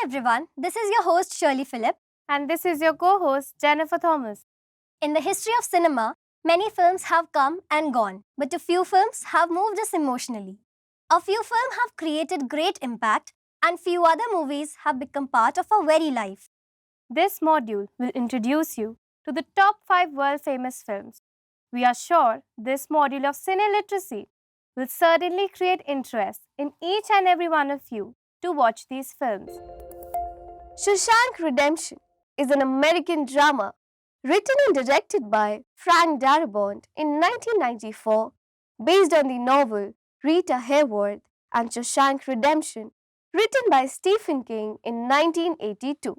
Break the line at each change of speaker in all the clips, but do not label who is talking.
everyone. This is your host Shirley Phillip.
And this is your co host, Jennifer Thomas.
In the history of cinema, many films have come and gone, but a few films have moved us emotionally. A few films have created great impact, and few other movies have become part of our very life.
This module will introduce you to the top 5 world famous films. We are sure this module of cine literacy will certainly create interest in each and every one of you to watch these films.
Shawshank Redemption is an American drama written and directed by Frank Darabont in 1994, based on the novel Rita Hayworth and Shawshank Redemption, written by Stephen King in 1982.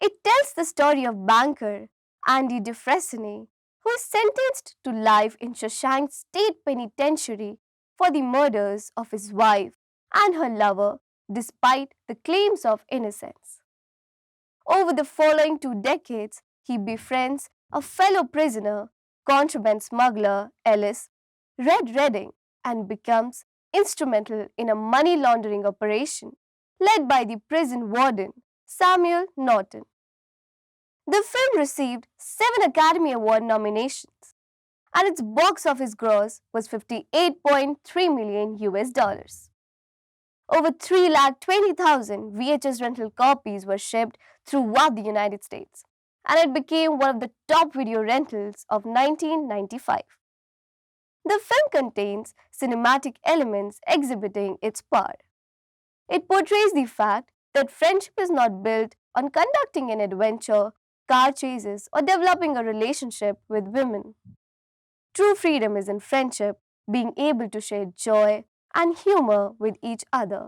It tells the story of banker Andy Dufresne, who is sentenced to life in Shawshank State Penitentiary for the murders of his wife and her lover, despite the claims of innocence. Over the following 2 decades, he befriends a fellow prisoner, contraband smuggler Ellis Red Redding, and becomes instrumental in a money laundering operation led by the prison warden Samuel Norton. The film received 7 Academy Award nominations, and its box office gross was 58.3 million US dollars. Over 320,000 VHS rental copies were shipped throughout the United States, and it became one of the top video rentals of 1995. The film contains cinematic elements exhibiting its power. It portrays the fact that friendship is not built on conducting an adventure, car chases, or developing a relationship with women. True freedom is in friendship, being able to share joy and humor with each other.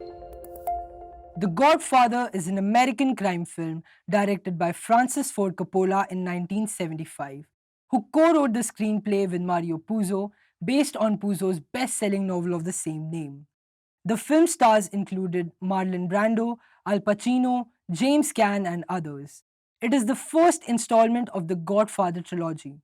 The Godfather is an American crime film directed by Francis Ford Coppola in 1975, who co-wrote the screenplay with Mario Puzo based on Puzo's best-selling novel of the same name. The film stars included Marlon Brando, Al Pacino, James Caan, and others. It is the first installment of the Godfather trilogy.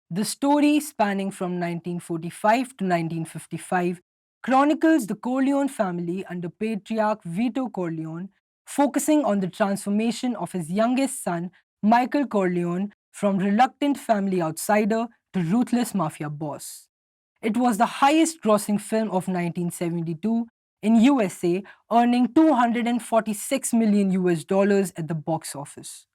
The story, spanning from 1945 to 1955, chronicles the Corleone family under Patriarch Vito Corleone, focusing on the transformation of his youngest son, Michael Corleone, from reluctant family outsider to ruthless mafia boss. It was the highest grossing film of 1972 in USA, earning 246 million US dollars at the box office.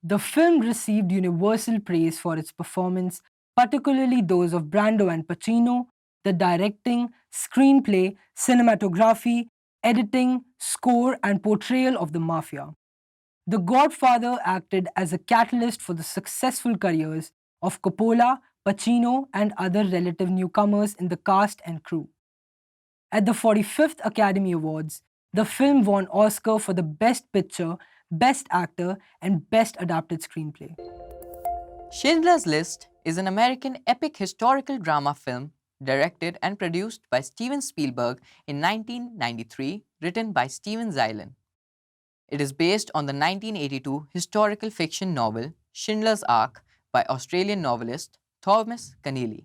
The film received universal praise for its performance, particularly those of Brando and Pacino, the directing, screenplay, cinematography, editing, score, and portrayal of the mafia. The Godfather acted as a catalyst for the successful careers of Coppola, Pacino, and other relative newcomers in the cast and crew. At the 45th Academy Awards, the film won Oscar for the Best Picture, Best Actor, and Best Adapted Screenplay.
Schindler's List is an American epic historical drama film directed and produced by Steven Spielberg in 1993, written by Steven Zeilen. It is based on the 1982 historical fiction novel Schindler's Ark by Australian novelist Thomas Keneally.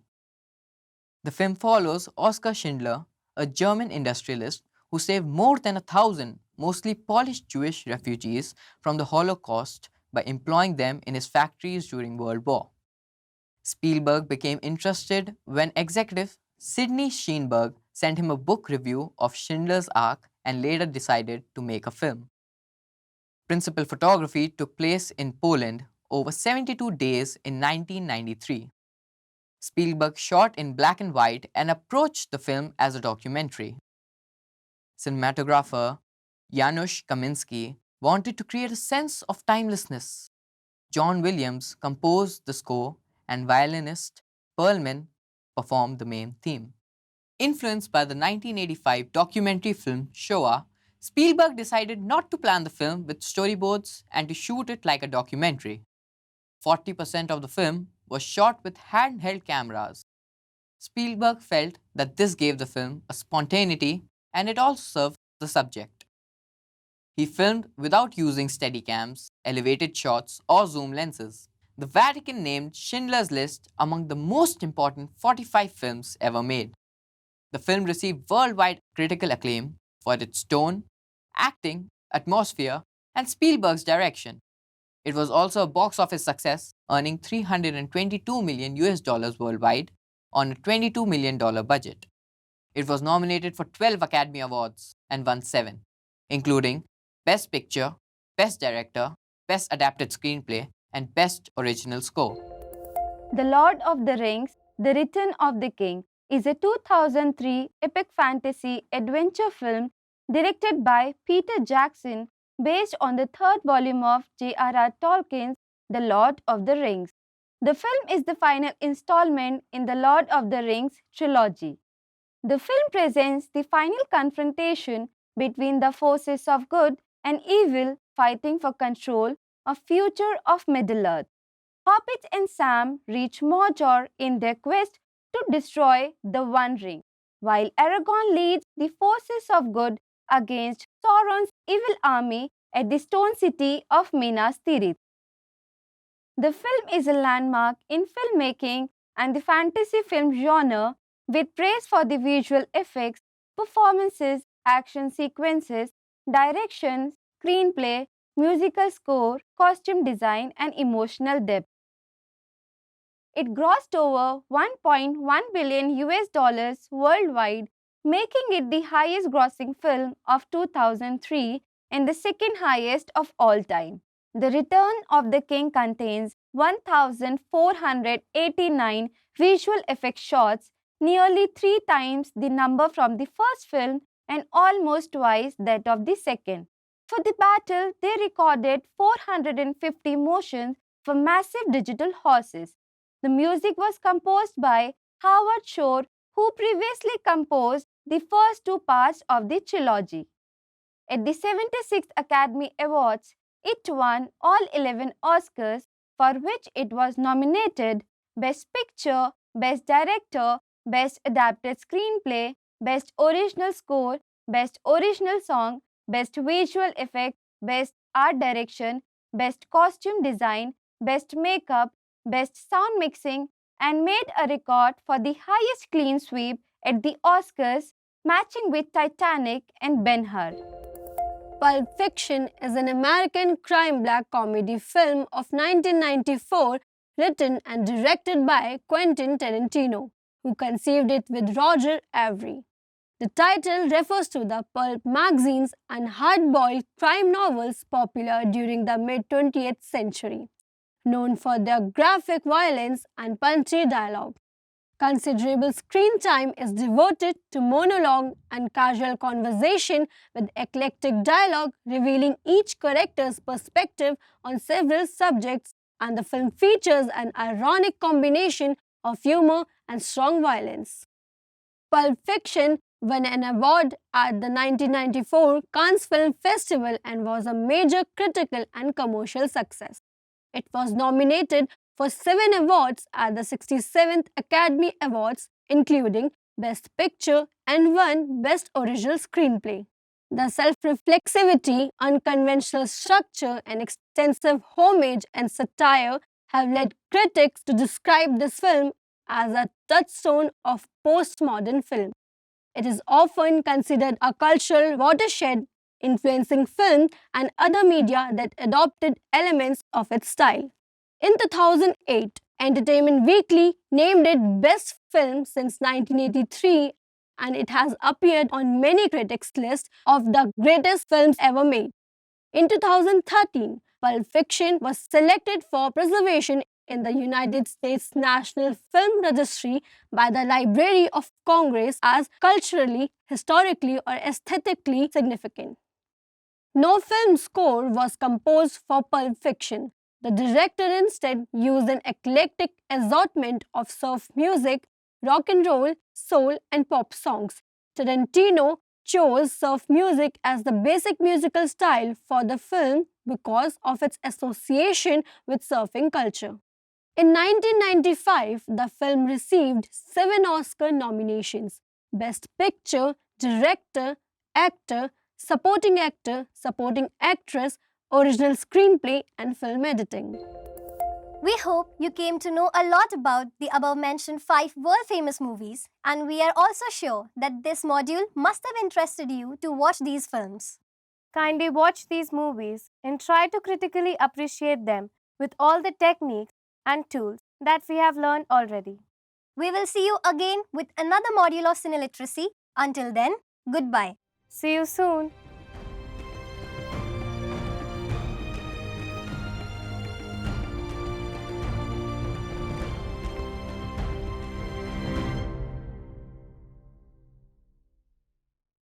The film follows Oskar Schindler, a German industrialist who saved more than 1,000 mostly Polish Jewish refugees from the Holocaust by employing them in his factories during World War. Spielberg became interested when executive Sidney Sheinberg sent him a book review of Schindler's Ark and later decided to make a film. Principal photography took place in Poland over 72 days in 1993. Spielberg shot in black and white and approached the film as a documentary. Cinematographer Janusz Kaminski wanted to create a sense of timelessness. John Williams composed the score and violinist Perlman performed the main theme. Influenced by the 1985 documentary film Shoah, Spielberg decided not to plan the film with storyboards and to shoot it like a documentary. 40% of the film was shot with handheld cameras. Spielberg felt that this gave the film a spontaneity and it also served the subject. He filmed without using Steadicams, elevated shots, or zoom lenses. The Vatican named Schindler's List among the most important 45 films ever made. The film received worldwide critical acclaim for its tone, acting, atmosphere, and Spielberg's direction. It was also a box office success, earning $322 million worldwide on a $22 million budget. It was nominated for 12 Academy Awards and won 7, including Best Picture, Best Director, Best Adapted Screenplay, and Best Original Score.
The Lord of the Rings, The Return of the King is a 2003 epic fantasy adventure film directed by Peter Jackson based on the third volume of J.R.R. Tolkien's The Lord of the Rings. The film is the final installment in the Lord of the Rings trilogy. The film presents the final confrontation between the forces of good and evil fighting for control of future of Middle-earth. Hobbit and Sam reach Mordor in their quest to destroy the One Ring, while Aragorn leads the forces of good against Sauron's evil army at the stone city of Minas Tirith. The film is a landmark in filmmaking and the fantasy film genre, with praise for the visual effects, performances, action sequences, direction, screenplay, musical score, costume design, and emotional depth. It grossed over $1.1 billion worldwide, making it the highest grossing film of 2003 and the second highest of all time. The Return of the King contains 1,489 visual effect shots, nearly 3 times the number from the first film and almost twice that of the second. For the battle, they recorded 450 motions for massive digital horses. The music was composed by Howard Shore, who previously composed the first 2 parts of the trilogy. At the 76th Academy Awards, it won all 11 Oscars, for which it was nominated Best Picture, Best Director, Best Adapted Screenplay, Best Original Score, Best Original Song, Best Visual Effect, Best Art Direction, Best Costume Design, Best Makeup, Best Sound Mixing, and made a record for the highest clean sweep at the Oscars, matching with Titanic and Ben-Hur.
Pulp Fiction is an American crime black comedy film of 1994 written and directed by Quentin Tarantino, who conceived it with Roger Avary. The title refers to the pulp magazines and hard-boiled crime novels popular during the mid-20th century, known for their graphic violence and punchy dialogue. Considerable screen time is devoted to monologue and casual conversation with eclectic dialogue revealing each character's perspective on several subjects, and the film features an ironic combination of humor and strong violence. Pulp Fiction won an award at the 1994 Cannes Film Festival and was a major critical and commercial success. It was nominated for 7 awards at the 67th Academy Awards, including Best Picture, and won Best Original Screenplay. The self-reflexivity, unconventional structure, and extensive homage and satire have led critics to describe this film as a touchstone of postmodern film. It is often considered a cultural watershed, influencing film and other media that adopted elements of its style. In 2008, Entertainment Weekly named it Best Film since 1983, and it has appeared on many critics' lists of the greatest films ever made. In 2013, Pulp Fiction was selected for preservation in the United States National Film Registry by the Library of Congress as culturally, historically, or aesthetically significant. No film score was composed for Pulp Fiction. The director instead used an eclectic assortment of surf music, rock and roll, soul, and pop songs. Tarantino chose surf music as the basic musical style for the film because of its association with surfing culture. In 1995, the film received 7 Oscar nominations: Best Picture, Director, Actor, Supporting Actor, Supporting Actress, Original Screenplay, and Film Editing.
We hope you came to know a lot about the above-mentioned 5 world-famous movies, and we are also sure that this module must have interested you to watch these films.
Kindly watch these movies and try to critically appreciate them with all the techniques and tools that we have learned already.
We will see you again with another module of Cine Literacy. Until then, goodbye.
See you soon.